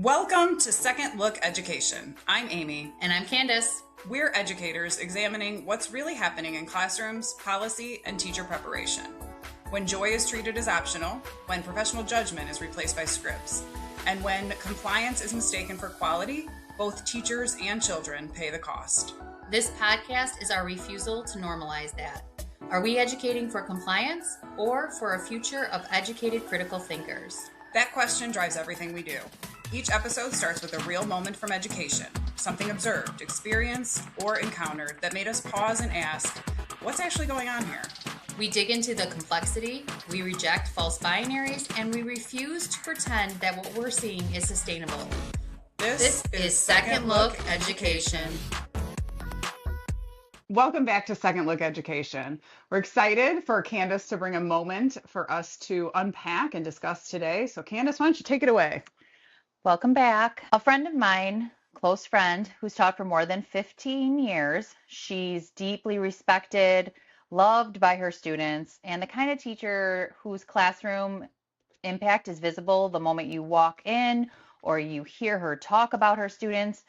Welcome to Second Look Education. I'm Amy. And I'm Candace. We're educators examining what's really happening in classrooms, policy, and teacher preparation. When joy is treated as optional, when professional judgment is replaced by scripts, and when compliance is mistaken for quality, both teachers and children pay the cost. This podcast is our refusal to normalize that. Are we educating for compliance or for a future of educated critical thinkers? That question drives everything we do. Each episode starts with a real moment from education, something observed, experienced, or encountered that made us pause and ask, what's actually going on here? We dig into the complexity, we reject false binaries, and we refuse to pretend that what we're seeing is sustainable. This is Second Look Education. Welcome back to Second Look Education. We're excited for Candace to bring a moment for us to unpack and discuss today. So Candace, why don't you take it away? Welcome back. A friend of mine, close friend, who's taught for more than 15 years. She's deeply respected, loved by her students, and the kind of teacher whose classroom impact is visible the moment you walk in or you hear her talk about her students.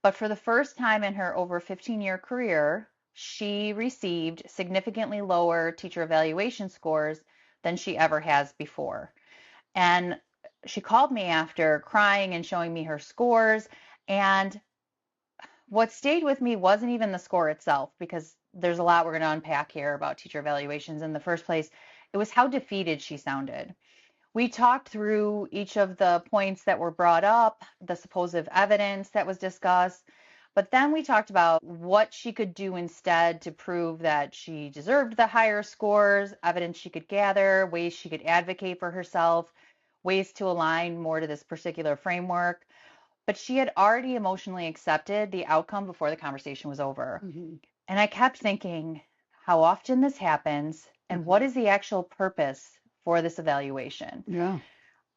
But for the first time in her over 15-year career, she received significantly lower teacher evaluation scores than she ever has before. And she called me after crying and showing me her scores. And what stayed with me wasn't even the score itself, because there's a lot we're going to unpack here about teacher evaluations. In the first place, it was how defeated she sounded. We talked through each of the points that were brought up, the supposed evidence that was discussed, but then we talked about what she could do instead to prove that she deserved the higher scores, evidence she could gather, ways she could advocate for herself, ways to align more to this particular framework. But she had already emotionally accepted the outcome before the conversation was over. Mm-hmm. And I kept thinking how often this happens and what is the actual purpose for this evaluation? Yeah.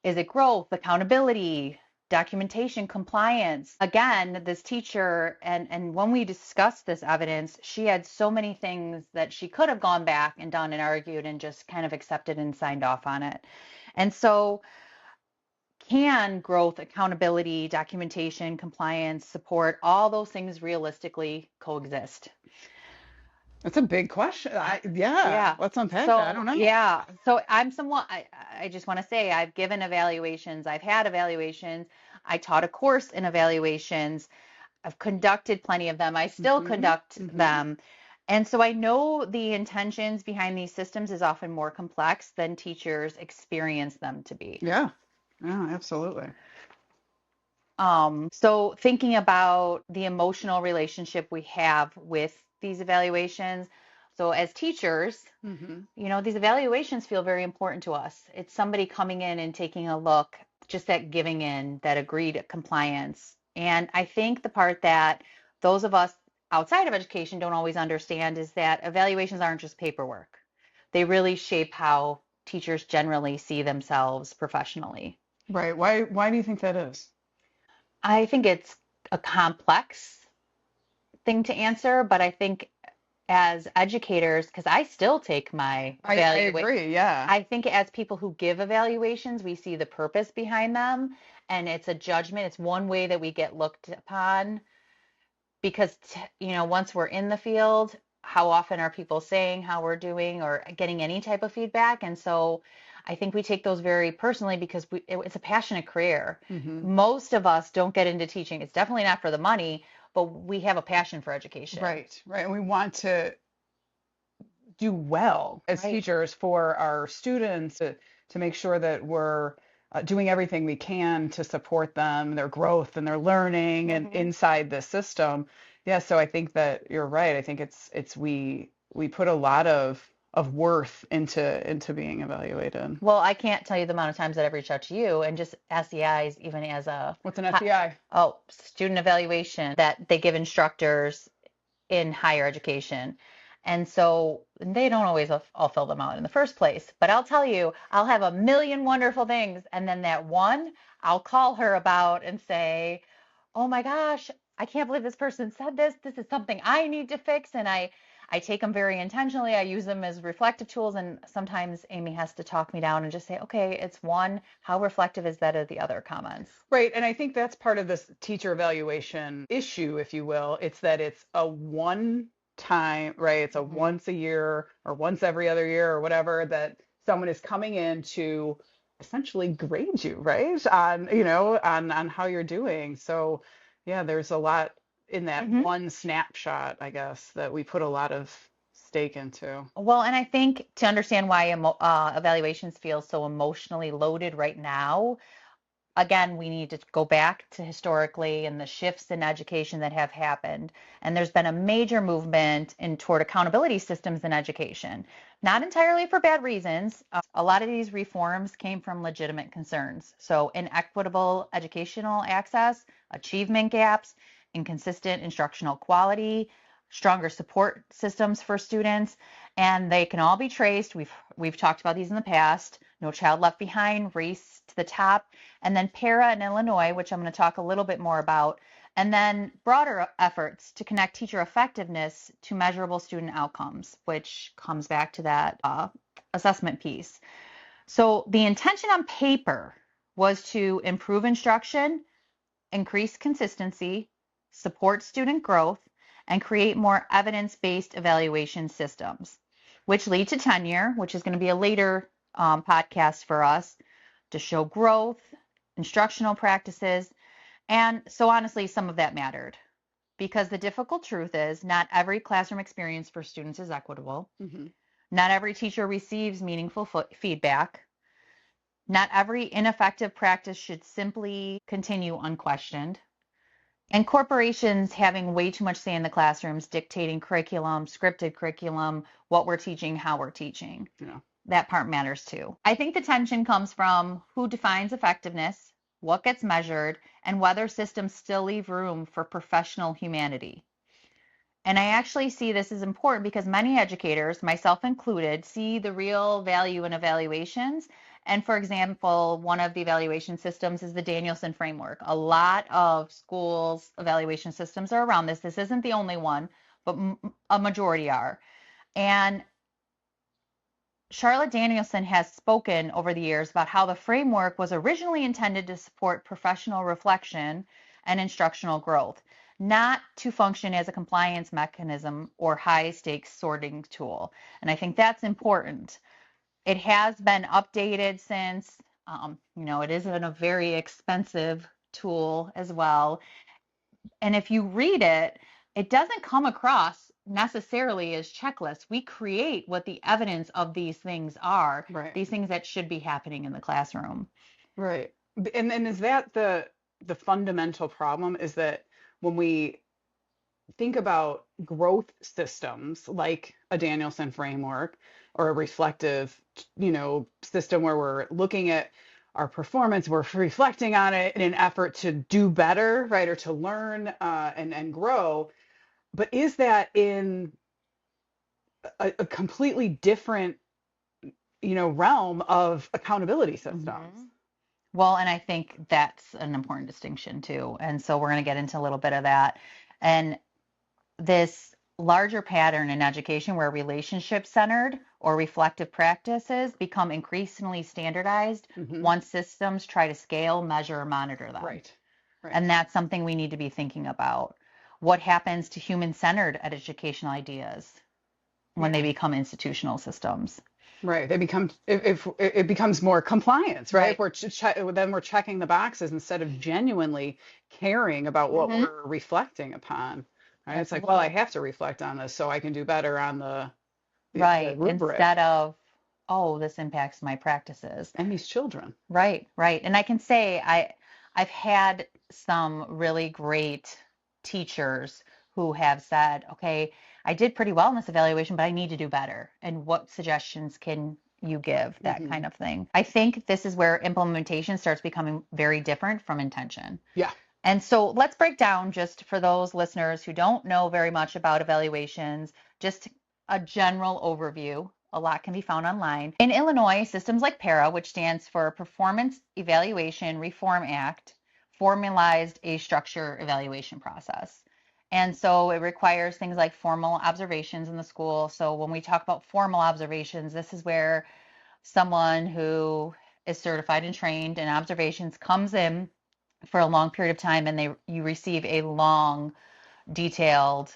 Is it growth, accountability, documentation, compliance? Again, this teacher, and when we discussed this evidence, she had so many things that she could have gone back and done and argued and just kind of accepted and signed off on it. And so can growth, accountability, documentation, compliance, support, all those things realistically coexist? That's a big question. Yeah. Let's unpack that. I don't know. Yeah. So I'm someone, I just want to say I've given evaluations. I've had evaluations. I taught a course in evaluations. I've conducted plenty of them. I still conduct them. And so I know the intentions behind these systems is often more complex than teachers experience them to be. Yeah, absolutely. So thinking about the emotional relationship we have with these evaluations. So as teachers, these evaluations feel very important to us. It's somebody coming in and taking a look, just that giving in, that agreed compliance. And I think the part that those of us outside of education don't always understand is that evaluations aren't just paperwork. They really shape how teachers generally see themselves professionally. Right. Why do you think that is? I think it's a complex thing to answer, but I think as educators, because I still take my evaluation. I agree, yeah. I think as people who give evaluations, we see the purpose behind them, and it's a judgment. It's one way that we get looked upon because, once we're in the field, how often are people saying how we're doing or getting any type of feedback? And so I think we take those very personally because it's a passionate career. Most of us don't get into teaching. It's definitely not for the money, but we have a passion for education. Right. And we want to do well as teachers for our students to make sure that we're doing everything we can to support them, their growth and their learning and inside the system. Yeah, so I think that you're right. I think it's we put a lot of worth into being evaluated. Well, I can't tell you the amount of times that I've reached out to you and just SEIs, even as a... What's an SEI? Oh, student evaluation that they give instructors in higher education. And so they don't always all fill them out in the first place. But I'll tell you, I'll have a million wonderful things. And then that one, I'll call her about and say, oh my gosh, I can't believe this person said this. This is something I need to fix. And I I take them very intentionally. I use them as reflective tools. And sometimes Amy has to talk me down and just say, okay, it's one. How reflective is that of the other comments? Right. And I think that's part of this teacher evaluation issue, if you will. It's that it's a one time, right? It's a once a year or once every other year or whatever that someone is coming in to essentially grade you, right? On, on how you're doing. So yeah, there's a lot in that one snapshot, I guess, that we put a lot of stake into. Well, and I think to understand why evaluations feel so emotionally loaded right now, again, we need to go back to historically and the shifts in education that have happened. And there's been a major movement toward accountability systems in education, not entirely for bad reasons. A lot of these reforms came from legitimate concerns. So inequitable educational access, achievement gaps, inconsistent instructional quality, stronger support systems for students, and they can all be traced. We've talked about these in the past. No Child Left Behind, Race to the Top, and then PERA in Illinois, which I'm going to talk a little bit more about, and then broader efforts to connect teacher effectiveness to measurable student outcomes, which comes back to that assessment piece. So the intention on paper was to improve instruction, increase consistency, support student growth, and create more evidence-based evaluation systems, which lead to tenure, which is going to be a later podcast for us, to show growth, instructional practices. And so honestly, some of that mattered because the difficult truth is not every classroom experience for students is equitable. Not every teacher receives meaningful feedback. Not every ineffective practice should simply continue unquestioned. And corporations having way too much say in the classrooms, dictating curriculum, scripted curriculum, what we're teaching, how we're teaching. Yeah. That part matters too. I think the tension comes from who defines effectiveness, what gets measured, and whether systems still leave room for professional humanity. And I actually see this as important because many educators, myself included, see the real value in evaluations. And for example, one of the evaluation systems is the Danielson framework. A lot of schools' evaluation systems are around this. This isn't the only one, but a majority are. And Charlotte Danielson has spoken over the years about how the framework was originally intended to support professional reflection and instructional growth, not to function as a compliance mechanism or high stakes sorting tool. And I think that's important. It has been updated since, it isn't a very expensive tool as well. And if you read it, it doesn't come across necessarily as checklists. We create what the evidence of these things are, right. These things that should be happening in the classroom. Right. And is that the fundamental problem is that when we think about growth systems like a Danielson framework or a reflective, system where we're looking at our performance, we're reflecting on it in an effort to do better, right, or to learn and grow. But is that in a completely different, realm of accountability systems? Well, and I think that's an important distinction too. And so we're going to get into a little bit of that. And this larger pattern in education where relationship centered or reflective practices become increasingly standardized once systems try to scale, measure, or monitor them. Right. And that's something we need to be thinking about. What happens to human-centered educational ideas when they become institutional systems? Right. They become, if it becomes more compliance, right? Then we're checking the boxes instead of genuinely caring about what we're reflecting upon. Right? It's like, well, I have to reflect on this so I can do better on the rubric. Instead of, oh, this impacts my practices. And these children. Right. And I can say I've had some really great teachers who have said, okay, I did pretty well in this evaluation, but I need to do better. And what suggestions can you give? That kind of thing. I think this is where implementation starts becoming very different from intention. Yeah. And so let's break down, just for those listeners who don't know very much about evaluations, just a general overview. A lot can be found online. In Illinois, systems like PERA, which stands for Performance Evaluation Reform Act, formalized a structure evaluation process. And so it requires things like formal observations in the school. So when we talk about formal observations, this is where someone who is certified and trained in observations comes in for a long period of time, and you receive a long, detailed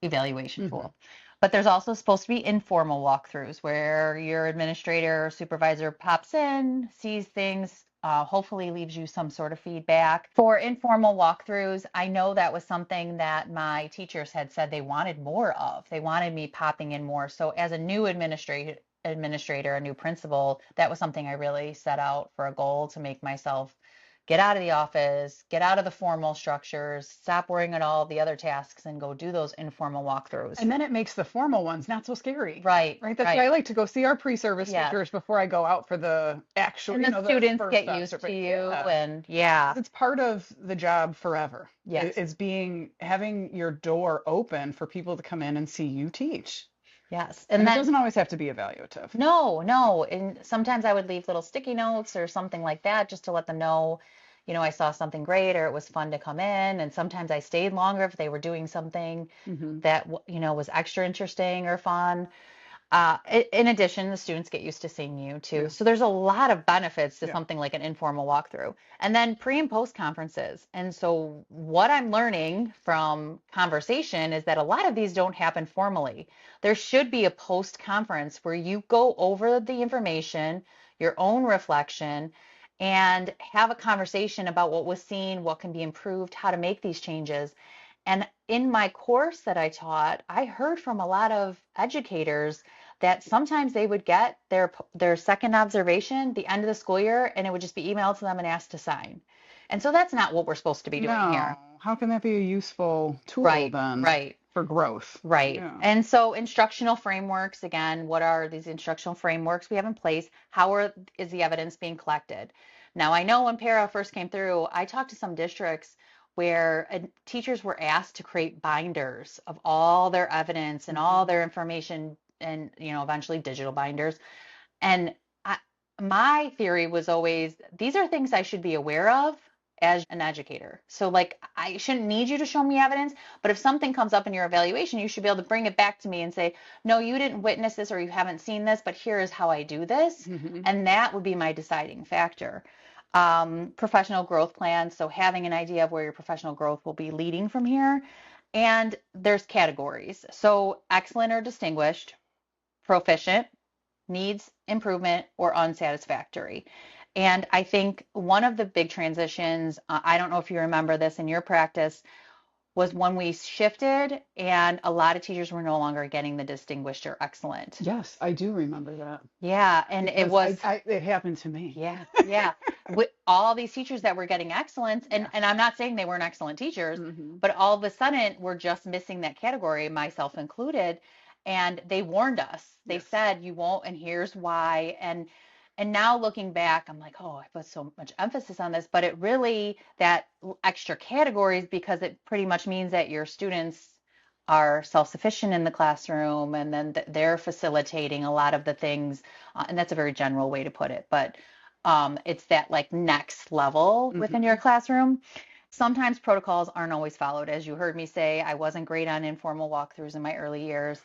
evaluation tool. But there's also supposed to be informal walkthroughs where your administrator or supervisor pops in, sees things, hopefully leaves you some sort of feedback. For informal walkthroughs, I know that was something that my teachers had said they wanted more of. They wanted me popping in more. So as a new administrator, a new principal, that was something I really set out for a goal to make myself get out of the office, get out of the formal structures, stop worrying at all the other tasks, and go do those informal walkthroughs. And then it makes the formal ones not so scary. Right. Right. That's why I like to go see our pre-service teachers before I go out for the actual, and the students get used to you, and it's part of the job forever. Yes. Is having your door open for people to come in and see you teach. Yes. And it doesn't always have to be evaluative. No. And sometimes I would leave little sticky notes or something like that just to let them know, I saw something great, or it was fun to come in. And sometimes I stayed longer if they were doing something that, was extra interesting or fun. In addition, the students get used to seeing you too. Yeah. So there's a lot of benefits to something like an informal walkthrough. And then pre and post conferences. And so what I'm learning from conversation is that a lot of these don't happen formally. There should be a post conference where you go over the information, your own reflection, and have a conversation about what was seen, what can be improved, how to make these changes. And in my course that I taught, I heard from a lot of educators that sometimes they would get their second observation the end of the school year, and it would just be emailed to them and asked to sign. And so that's not what we're supposed to be doing here. How can that be a useful tool then? Right. For growth. Right. Yeah. And so instructional frameworks, again, what are these instructional frameworks we have in place? Is the evidence being collected? Now, I know when PERA first came through, I talked to some districts where teachers were asked to create binders of all their evidence and all their information, and eventually digital binders. And my theory was always, these are things I should be aware of as an educator. So like, I shouldn't need you to show me evidence, but if something comes up in your evaluation, you should be able to bring it back to me and say, no, you didn't witness this, or you haven't seen this, but here is how I do this. And that would be my deciding factor. Professional growth plans. So having an idea of where your professional growth will be leading from here. And there's categories. So excellent or distinguished, proficient, needs improvement, or unsatisfactory. And I think one of the big transitions, I don't know if you remember this in your practice, was when we shifted and a lot of teachers were no longer getting the distinguished or excellent. Yes, I do remember that. Yeah, and because it happened to me. Yeah. With all these teachers that were getting excellence, and I'm not saying they weren't excellent teachers, but all of a sudden we're just missing that category, myself included, and they warned us. They said you won't, and here's why. And now looking back, I'm like, oh, I put so much emphasis on this, but it really, that extra categories, because it pretty much means that your students are self-sufficient in the classroom, and then they're facilitating a lot of the things. And that's a very general way to put it, but it's that like next level within your classroom. Sometimes protocols aren't always followed. As you heard me say, I wasn't great on informal walkthroughs in my early years.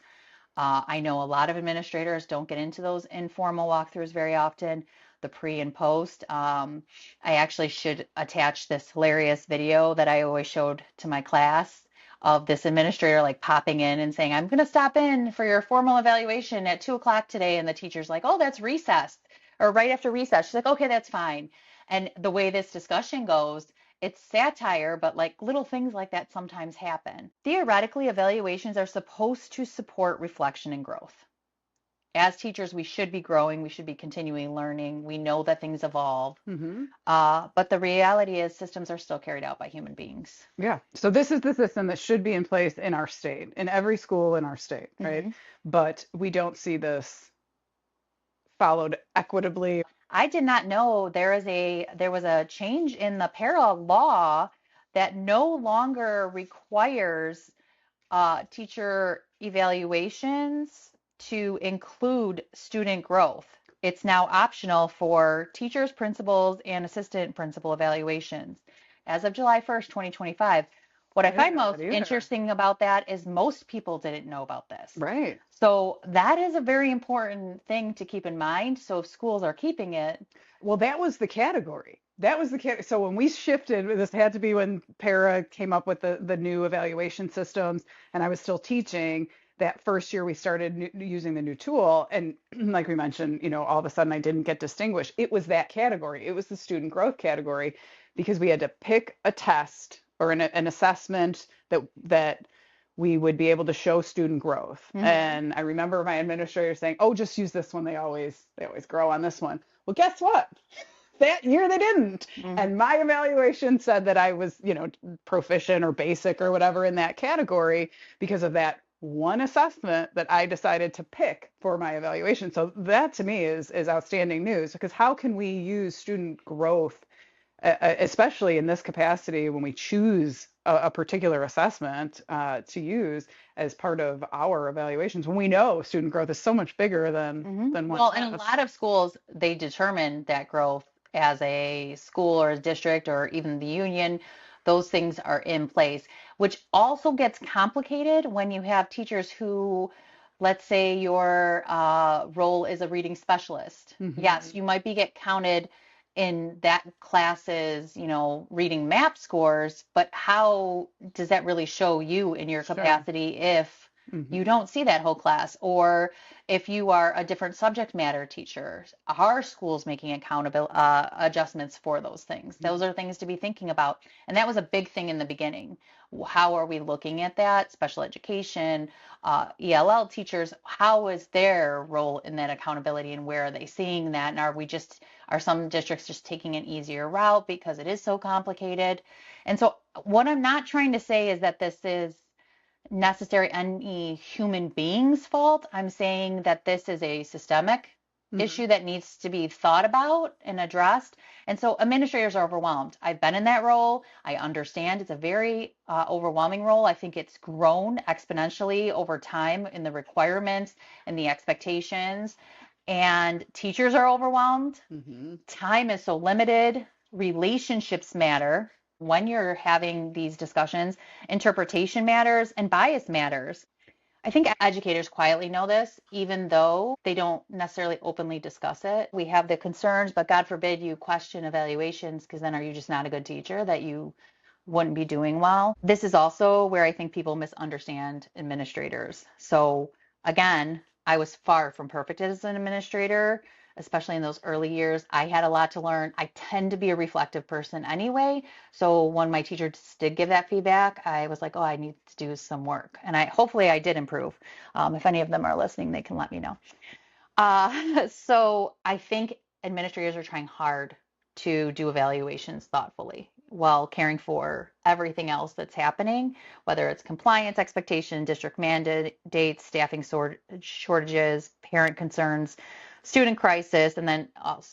I know a lot of administrators don't get into those informal walkthroughs very often, the pre and post. I actually should attach this hilarious video that I always showed to my class of this administrator like popping in and saying, I'm going to stop in for your formal evaluation at 2:00 today. And the teacher's like, oh, that's recess, or right after recess. She's like, okay, that's fine. And the way this discussion goes, it's satire, but like little things like that sometimes happen. Theoretically, evaluations are supposed to support reflection and growth. As teachers, we should be growing. We should be continuing learning. We know that things evolve. But the reality is systems are still carried out by human beings. Yeah. So this is the system that should be in place in our state, in every school in our state, right? But we don't see this followed equitably. I did not know there was a change in the PERA law that no longer requires teacher evaluations to include student growth. It's now optional for teachers, principals, and assistant principal evaluations as of July 1st, 2025. What I find most interesting about that is most people didn't know about this. Right. So that is a very important thing to keep in mind. So if schools are keeping it. Well, that was the category. So when we shifted, this had to be when PERA came up with the new evaluation systems, and I was still teaching. That first year we started using the new tool, and like we mentioned, all of a sudden I didn't get distinguished. It was that category. It was the student growth category, because we had to pick a test or an assessment that we would be able to show student growth. Mm-hmm. And I remember my administrator saying, "Oh, just use this one. They always grow on this one." Well, guess what? That year they didn't. Mm-hmm. And my evaluation said that I was, proficient or basic or whatever in that category because of that one assessment that I decided to pick for my evaluation. So that to me is outstanding news, because how can we use student growth, especially in this capacity, when we choose a particular assessment to use as part of our evaluations, when we know student growth is so much bigger than one. Well, in a lot of schools, they determine that growth as a school or a district or even the union. Those things are in place, which also gets complicated when you have teachers who, let's say your role is a reading specialist. Mm-hmm. Yes, you might get counted in that class's, reading map scores, but how does that really show you in your capacity if you don't see that whole class? Or if you are a different subject matter teacher, are schools making accountable adjustments for those things? Those are things to be thinking about. And that was a big thing in the beginning. How are we looking at that? Special education, ELL teachers, how is their role in that accountability, and where are they seeing that? And are some districts just taking an easier route because it is so complicated? And so what I'm not trying to say is that this is necessary any human being's fault. I'm saying that this is a systemic issue that needs to be thought about and addressed. And so administrators are overwhelmed. I've been in that role. I understand it's a very overwhelming role. I think it's grown exponentially over time in the requirements and the expectations. And teachers are overwhelmed. Mm-hmm. Time is so limited. Relationships matter. When you're having these discussions, interpretation matters and bias matters. I think educators quietly know this, even though they don't necessarily openly discuss it. We have the concerns, but God forbid you question evaluations, because then are you just not a good teacher that you wouldn't be doing well? This is also where I think people misunderstand administrators. So again, I was far from perfect as an administrator, especially in those early years. I had a lot to learn. I tend to be a reflective person anyway. So when my teacher did give that feedback, I was like, oh, I need to do some work. And hopefully I did improve. If any of them are listening, they can let me know. So I think administrators are trying hard to do evaluations thoughtfully while caring for everything else that's happening, whether it's compliance, expectation, district mandates, staffing shortages, parent concerns, student crisis, and then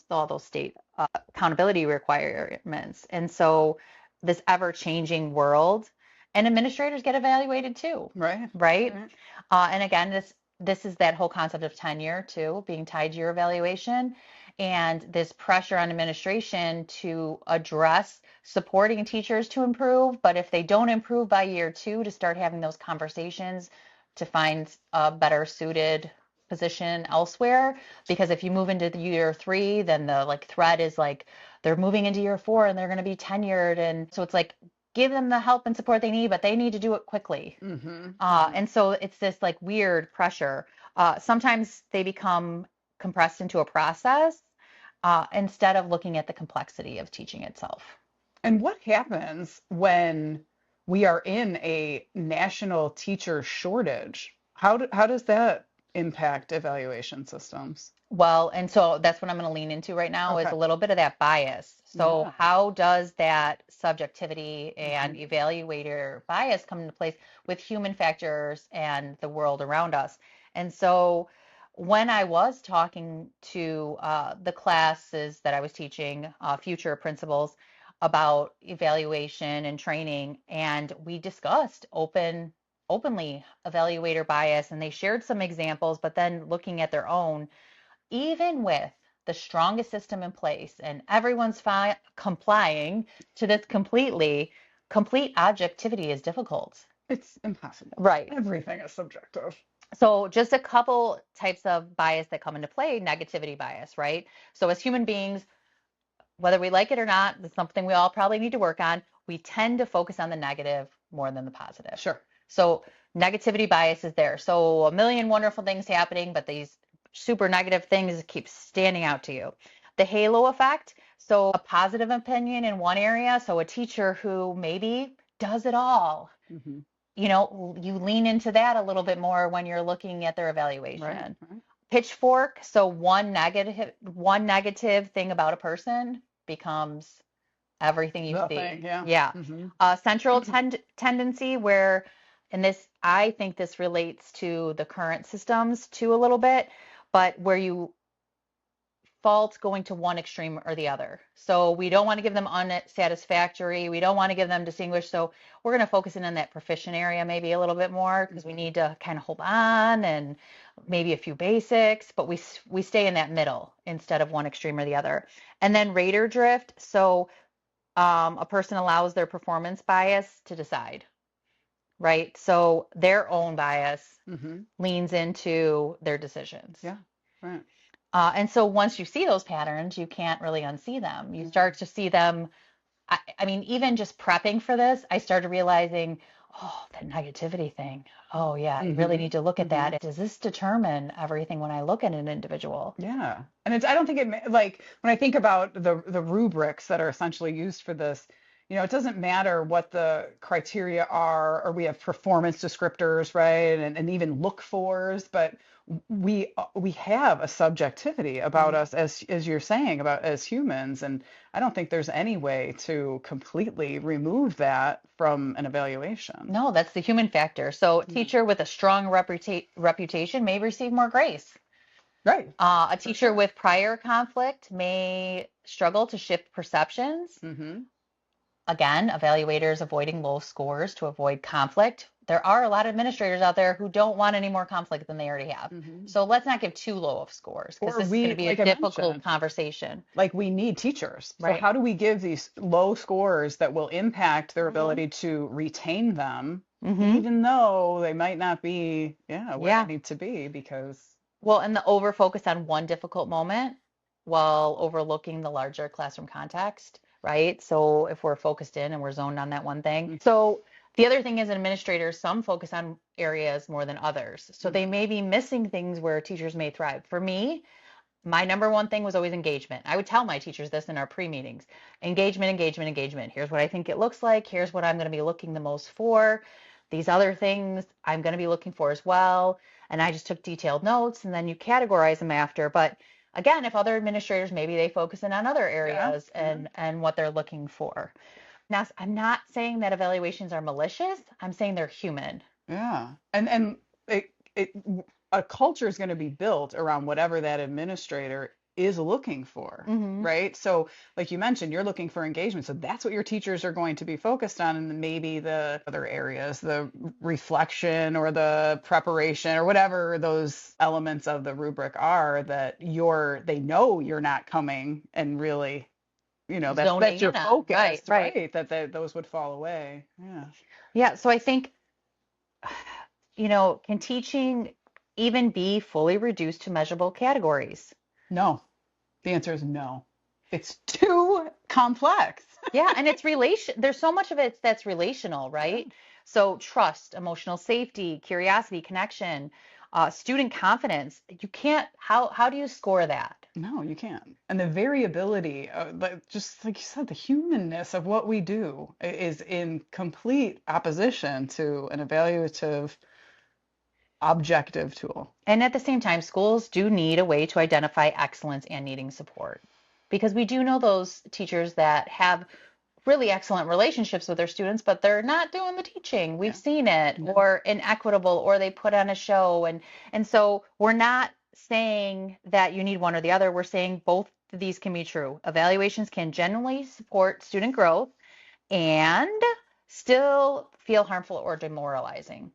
all those state accountability requirements. And so this ever-changing world, and administrators get evaluated too. Right. And again, this is that whole concept of tenure too, being tied to your evaluation, and this pressure on administration to address supporting teachers to improve. But if they don't improve by year 2, to start having those conversations to find a better suited position elsewhere. Because if you move into the year 3, then the threat is they're moving into year 4 and they're going to be tenured. And so it's give them the help and support they need, but they need to do it quickly. Mm-hmm. And so it's this weird pressure. Sometimes they become compressed into a process instead of looking at the complexity of teaching itself. And what happens when we are in a national teacher shortage? How does that impact evaluation systems? Well, and so that's what I'm going to lean into right now is a little bit of that bias. So how does that subjectivity and evaluator bias come into place with human factors and the world around us? And so when I was talking to the classes that I was teaching, future principals, about evaluation and training, and we discussed openly evaluator bias, and they shared some examples, but then looking at their own, even with the strongest system in place and everyone's complying to this completely, complete objectivity is difficult. It's impossible. Right. Everything is subjective. So just a couple types of bias that come into play, negativity bias, right? So as human beings, whether we like it or not, it's something we all probably need to work on. We tend to focus on the negative more than the positive. Sure. So negativity bias is there. So a million wonderful things happening, but these super negative things keep standing out to you. The halo effect. So a positive opinion in one area. So a teacher who maybe does it all. Mm-hmm. You know, you lean into that a little bit more when you're looking at their evaluation. Right. Pitchfork. So one negative thing about a person becomes everything you see. Thing, yeah. Yeah. Mm-hmm. Central tendency where, and this, I think this relates to the current systems too a little bit, but where you fault going to one extreme or the other. So we don't want to give them unsatisfactory. We don't want to give them distinguished. So we're going to focus in on that proficient area maybe a little bit more because we need to kind of hold on and maybe a few basics, but we stay in that middle instead of one extreme or the other. And then rater drift. So a person allows their performance bias to decide, right? So their own bias leans into their decisions. Yeah, right. And so once you see those patterns, you can't really unsee them. You start to see them. I mean, even just prepping for this, I started realizing, oh, that negativity thing. Oh, yeah, I really need to look at that. Does this determine everything when I look at an individual? Yeah. And I don't think like when I think about the rubrics that are essentially used for this, it doesn't matter what the criteria are, or we have performance descriptors, right? And even look fors, but we have a subjectivity about us as you're saying about as humans, and I don't think there's any way to completely remove that from an evaluation. No, that's the human factor. So a teacher with a strong reputation may receive more grace. Right. A teacher with prior conflict may struggle to shift perceptions. Again, evaluators avoiding low scores to avoid conflict. There are a lot of administrators out there who don't want any more conflict than they already have. So let's not give too low of scores because this is going to be a difficult conversation. Like we need teachers. Right. So how do we give these low scores that will impact their ability to retain them, even though they might not be, where they need to be because. Well, and the over focus on one difficult moment while overlooking the larger classroom context, right? So if we're focused in and we're zoned on that one thing. So the other thing is administrators, some focus on areas more than others. So they may be missing things where teachers may thrive. For me, my number one thing was always engagement. I would tell my teachers this in our pre-meetings. Engagement, engagement, engagement. Here's what I think it looks like. Here's what I'm going to be looking the most for. These other things I'm going to be looking for as well. And I just took detailed notes, and then you categorize them after. But again, if other administrators, maybe they focus in on other areas and what they're looking for. Now, I'm not saying that evaluations are malicious. I'm saying they're human. Yeah. And a culture is going to be built around whatever that administrator is looking for, right? So like you mentioned, you're looking for engagement. So that's what your teachers are going to be focused on. And then maybe the other areas, the reflection or the preparation or whatever those elements of the rubric are that they know you're not coming and really, that's your focus, right? That those would fall away. Yeah. Yeah. So I think, can teaching even be fully reduced to measurable categories? No. The answer is no. It's too complex. Yeah, and it's there's so much of it that's relational, right? So trust, emotional safety, curiosity, connection, student confidence. You can't, how do you score that? No, you can't. And the variability, just like you said, the humanness of what we do is in complete opposition to an evaluative objective tool. And at the same time, schools do need a way to identify excellence and needing support, because we do know those teachers that have really excellent relationships with their students, but they're not doing the teaching. We've seen it, or inequitable, or they put on a show. And so we're not saying that you need one or the other. We're saying both of these can be true. Evaluations can genuinely support student growth and still feel harmful or demoralizing.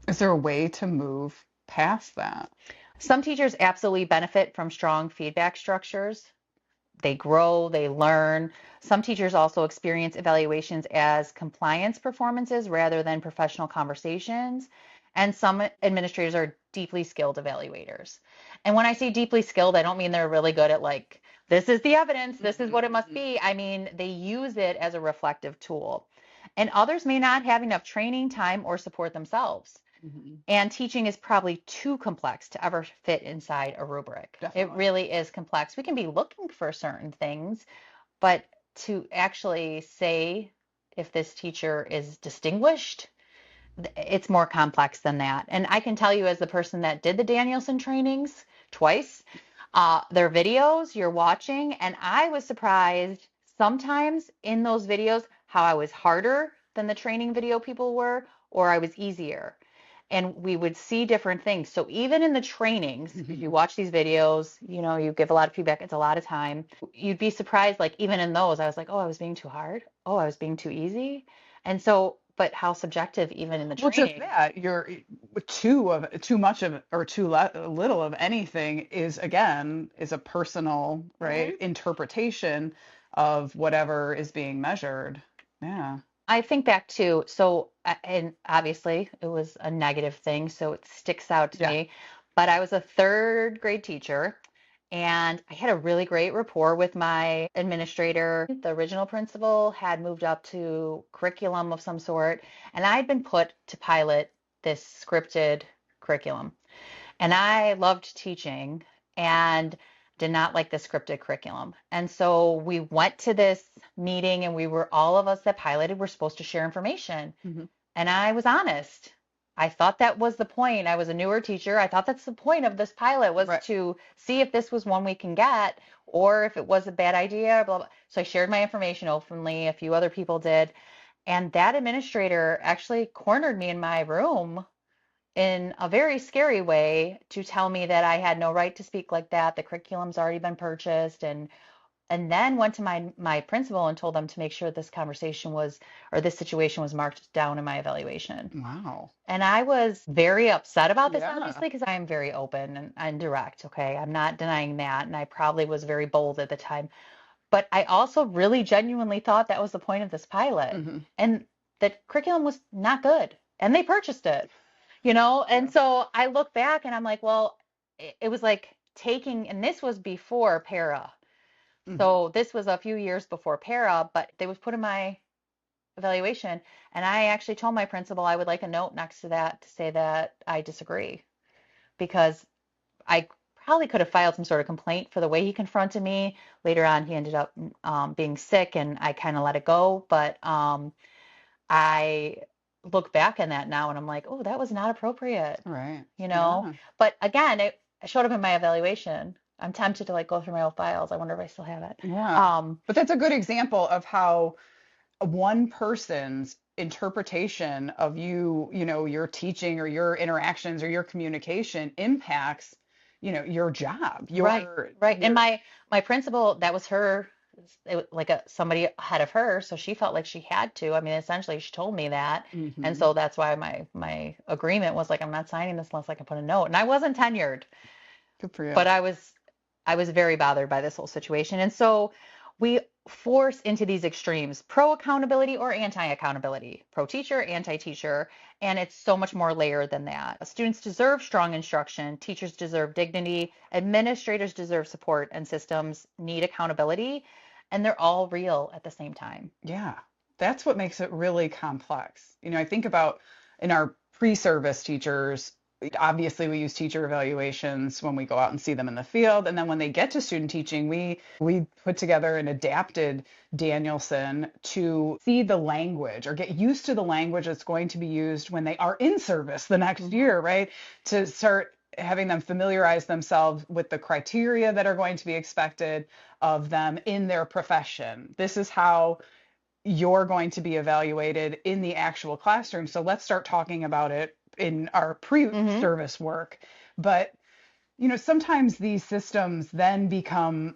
Is there a way to move past that? Some teachers absolutely benefit from strong feedback structures. they grow, they learn. Some teachers also experience evaluations as compliance performances rather than professional conversations. And some administrators are deeply skilled evaluators. And when I say deeply skilled, I don't mean they're really good at like, this is the evidence, this is what it must be. I mean, they use it as a reflective tool. And others may not have enough training, time, or support themselves. And teaching is probably too complex to ever fit inside a rubric. Definitely. It really is complex. We can be looking for certain things, but to actually say if this teacher is distinguished, it's more complex than that. And I can tell you, as the person that did the Danielson trainings twice, their videos you're watching, and I was surprised sometimes in those videos how I was harder than the training video people were, or I was easier. And we would see different things. So even in the trainings, if you watch these videos, you know, you give a lot of feedback, it's a lot of time. You'd be surprised, like even in those, I was like, oh, I was being too hard. Oh, I was being too easy. And so, but how subjective even in the Well, training. just that you're too much of or little of anything is a personal, right, interpretation of whatever is being measured. Yeah. I think back to, so, and obviously it was a negative thing, so it sticks out to me, but I was a third grade teacher and I had a really great rapport with my administrator. The original principal had moved up to curriculum of some sort, and I had been put to pilot this scripted curriculum. And I loved teaching and did not like the scripted curriculum. And so we went to this meeting and we were, all of us that piloted were supposed to share information. And I was honest. I thought that was the point. I was a newer teacher. I thought that's the point of this pilot was to see if this was one we can get or if it was a bad idea, blah, blah. So I shared my information openly. A few other people did. And that administrator actually cornered me in my room in a very scary way to tell me that I had no right to speak like that. The curriculum's already been purchased, and then went to my principal and told them to make sure this conversation was, or this situation was marked down in my evaluation. Wow. And I was very upset about this, obviously, because I am very open and direct. Okay. I'm not denying that. And I probably was very bold at the time. But I also really genuinely thought that was the point of this pilot. And the curriculum was not good. And they purchased it. You know, and so I look back and I'm like, well, it was like taking, and this was before PERA. So this was a few years before PERA, but they was put in my evaluation. And I actually told my principal I would like a note next to that to say that I disagree, because I probably could have filed some sort of complaint for the way he confronted me. Later on, he ended up being sick and I kind of let it go. But I look back on that now and I'm like, oh, that was not appropriate. Right. You know, but again, it showed up in my evaluation. I'm tempted to like go through my old files. I wonder if I still have it. Yeah. But that's a good example of how one person's interpretation of you know, your teaching or your interactions or your communication impacts, you know, your job. Right. And my principal, that was her, like somebody ahead of her, so she felt like she had to. I mean, essentially, she told me that, and so that's why my agreement was like, I'm not signing this unless I can put a note. And I wasn't tenured. Good for you. But I was very bothered by this whole situation, and so we force into these extremes: pro accountability or anti accountability, pro teacher, anti teacher, and it's so much more layered than that. Students deserve strong instruction, teachers deserve dignity, administrators deserve support, and systems need accountability. And they're all real at the same time. Yeah, that's what makes it really complex. You know, I think about in our pre-service teachers, obviously we use teacher evaluations when we go out and see them in the field. And then when they get to student teaching, we put together an adapted Danielson to see the language or get used to the language that's going to be used when they are in service the next year, right? To start having them familiarize themselves with the criteria that are going to be expected of them in their profession. This is how you're going to be evaluated in the actual classroom. So let's start talking about it in our pre-service work. But, you know, sometimes these systems then become,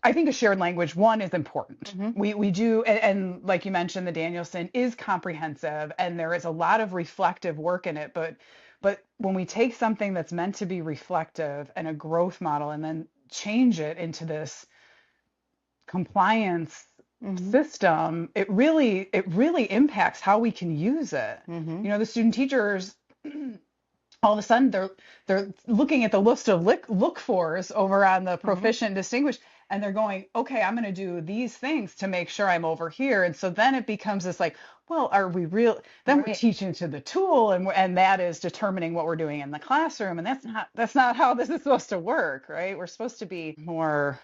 I think a shared language, one, is important. We do, and like you mentioned, the Danielson is comprehensive and there is a lot of reflective work in it, but when we take something that's meant to be reflective and a growth model and then change it into this compliance system, it really impacts how we can use it. The student teachers, all of a sudden they're looking at the list of look fors over on the proficient distinguished, and they're going, okay, I'm going to do these things to make sure I'm over here. And so then it becomes this like, well, are we real? Then we're teaching to the tool, and that is determining what we're doing in the classroom. And that's not how this is supposed to work, right? We're supposed to be more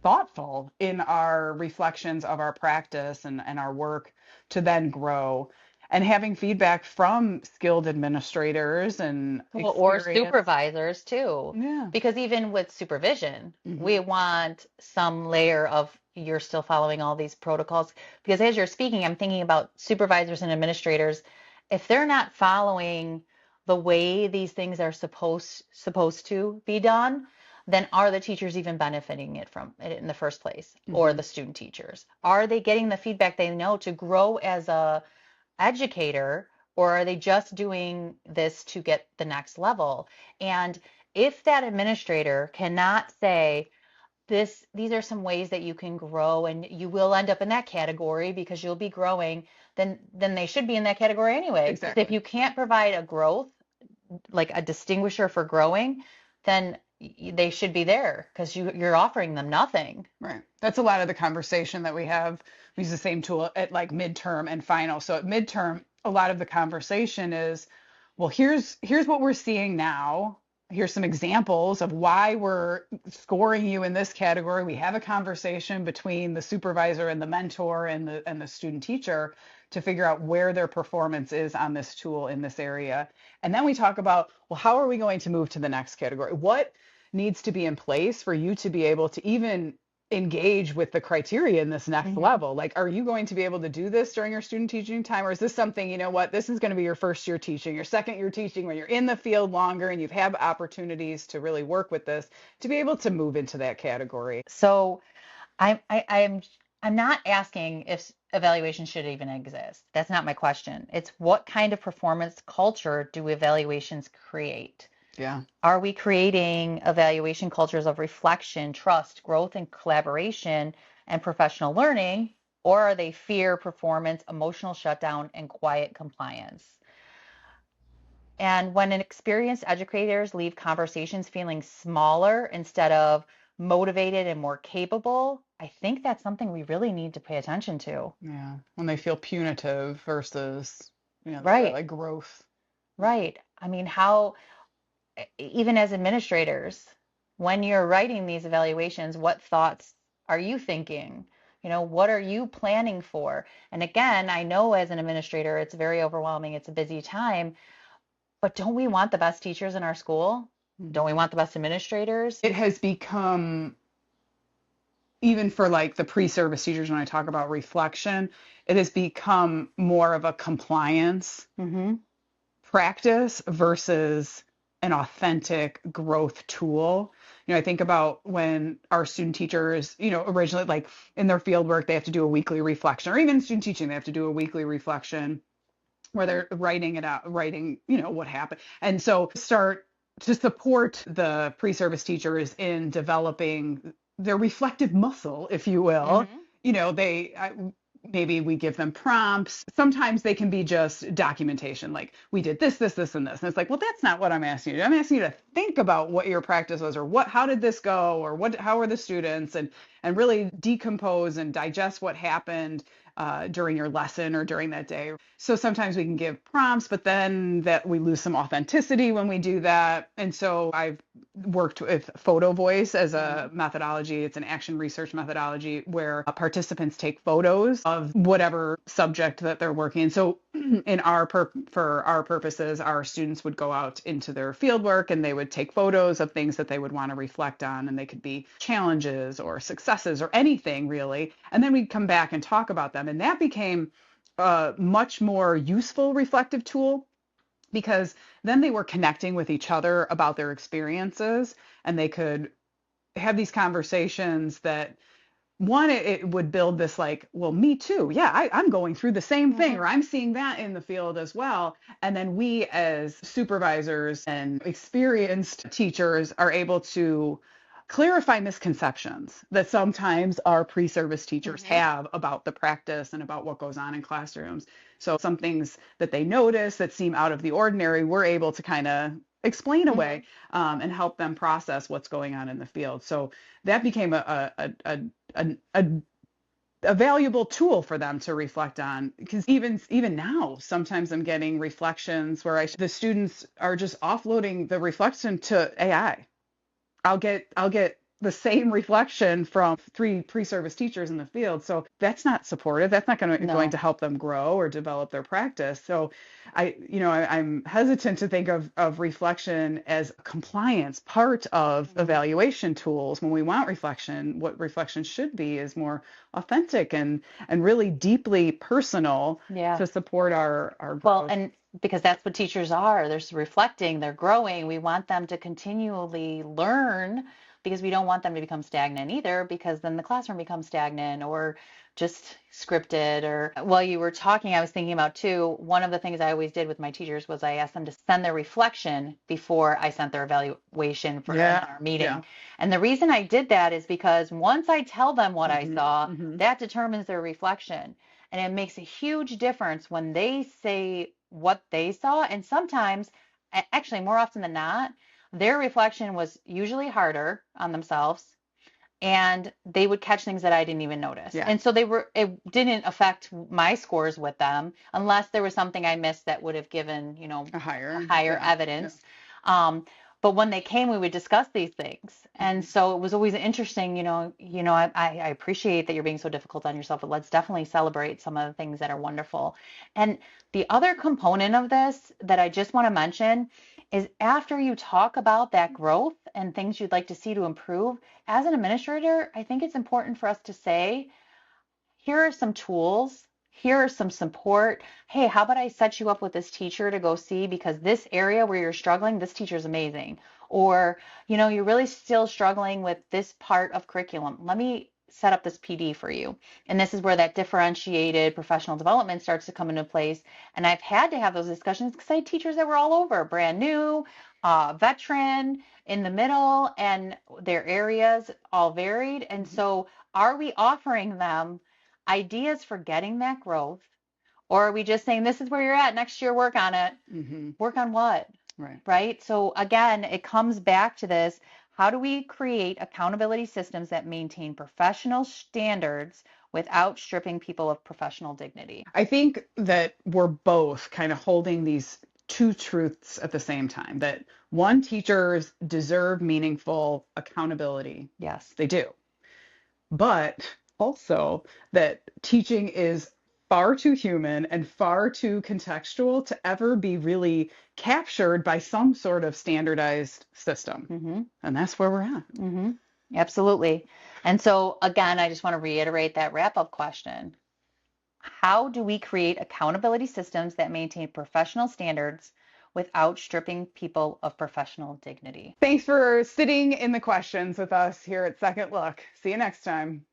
thoughtful in our reflections of our practice and our work to then grow, and having feedback from skilled administrators and or supervisors too. Yeah. Because even with supervision, we want some layer of you're still following all these protocols. Because as you're speaking, I'm thinking about supervisors and administrators. If they're not following the way these things are supposed to be done, then are the teachers even benefiting from it in the first place? Or the student teachers? Are they getting the feedback they know to grow as a educator, or are they just doing this to get the next level? And if that administrator cannot say, these are some ways that you can grow and you will end up in that category because you'll be growing, then they should be in that category anyway. Exactly. If you can't provide a growth, like a distinguisher for growing, then they should be there because you're offering them nothing. Right. That's a lot of the conversation that we have. We use the same tool at like midterm and final. So at midterm, a lot of the conversation is, well, here's what we're seeing now. Here's some examples of why we're scoring you in this category. We have a conversation between the supervisor and the mentor and the student teacher to figure out where their performance is on this tool in this area. And then we talk about, well, how are we going to move to the next category? What needs to be in place for you to be able to even engage with the criteria in this next level? Like, are you going to be able to do this during your student teaching time? Or is this something, this is going to be your first year teaching, your second year teaching, when you're in the field longer and you've had opportunities to really work with this, to be able to move into that category? So I'm not asking if evaluation should even exist. That's not my question. It's what kind of performance culture do evaluations create? Yeah. Are we creating evaluation cultures of reflection, trust, growth, and collaboration and professional learning? Or are they fear, performance, emotional shutdown, and quiet compliance? And when experienced educators leave conversations feeling smaller instead of motivated and more capable, I think that's something we really need to pay attention to. Yeah. When they feel punitive versus, right, like growth. Right. I mean, how, even as administrators, when you're writing these evaluations, what thoughts are you thinking? What are you planning for? And again, I know as an administrator, it's very overwhelming. It's a busy time. But don't we want the best teachers in our school? Don't we want the best administrators? It has become, even for like the pre-service teachers, when I talk about reflection, it has become more of a compliance practice versus an authentic growth tool. I think about when our student teachers, originally, like in their field work, they have to do a weekly reflection, or even student teaching, they have to do a weekly reflection where they're writing what happened. And so start to support the pre-service teachers in developing their reflective muscle, if you will. Maybe we give them prompts. Sometimes they can be just documentation, like we did this, this, this, and this. And it's like, well, that's not what I'm asking you to do. I'm asking you to think about what your practice was, or how did this go, or how were the students, and really decompose and digest what happened during your lesson or during that day. So sometimes we can give prompts, but then that we lose some authenticity when we do that. And so I've worked with photo voice as a methodology. It's an action research methodology where participants take photos of whatever subject that they're working in. So for our purposes, our students would go out into their field work and they would take photos of things that they would want to reflect on, and they could be challenges or successes or anything really. And then we'd come back and talk about them. And that became a much more useful reflective tool, because then they were connecting with each other about their experiences, and they could have these conversations that, one, it would build this like, well, me too. Yeah, I'm going through the same thing, or I'm seeing that in the field as well. And then we as supervisors and experienced teachers are able to clarify misconceptions that sometimes our pre-service teachers have about the practice and about what goes on in classrooms. So some things that they notice that seem out of the ordinary, we're able to kind of explain away and help them process what's going on in the field. So that became a valuable tool for them to reflect on, because even now sometimes I'm getting reflections where the students are just offloading the reflection to AI. I'll get the same reflection from 3 pre-service teachers in the field. So that's not supportive. That's not going to help them grow or develop their practice. So I'm hesitant to think of reflection as a compliance part of evaluation tools. When we want reflection, what reflection should be is more authentic and really deeply personal to support our growth. Well, and because that's what teachers are. They're reflecting, they're growing. We want them to continually learn because we don't want them to become stagnant either, because then the classroom becomes stagnant or just scripted. Or while you were talking, I was thinking about too, one of the things I always did with my teachers was I asked them to send their reflection before I sent their evaluation for our meeting. Yeah. And the reason I did that is because once I tell them what I saw, that determines their reflection. And it makes a huge difference when they say what they saw. And sometimes, actually more often than not, their reflection was usually harder on themselves, and they would catch things that I didn't even notice. Yeah. And so it didn't affect my scores with them unless there was something I missed that would have given, a higher evidence. Yeah. But when they came, we would discuss these things. And so it was always interesting, I appreciate that you're being so difficult on yourself, but let's definitely celebrate some of the things that are wonderful. And the other component of this that I just want to mention is after you talk about that growth and things you'd like to see to improve, as an administrator, I think it's important for us to say, here are some tools. Here are some support. Hey, how about I set you up with this teacher to go see, because this area where you're struggling, this teacher's amazing. Or, you're really still struggling with this part of curriculum. Let me set up this PD for you. And this is where that differentiated professional development starts to come into place. And I've had to have those discussions because I had teachers that were all over, brand new, veteran, in the middle, and their areas all varied. And so are we offering them ideas for getting that growth, or are we just saying, this is where you're at, next year work on it? Work on what? Right? So again, it comes back to this: how do we create accountability systems that maintain professional standards without stripping people of professional dignity? I think that we're both kind of holding these 2 truths at the same time. That one, teachers deserve meaningful accountability. Yes, they do. But also that teaching is far too human and far too contextual to ever be really captured by some sort of standardized system. And that's where we're at. Absolutely. And so again, I just want to reiterate that wrap-up question. How do we create accountability systems that maintain professional standards without stripping people of professional dignity? Thanks for sitting in the questions with us here at Second Look. See you next time.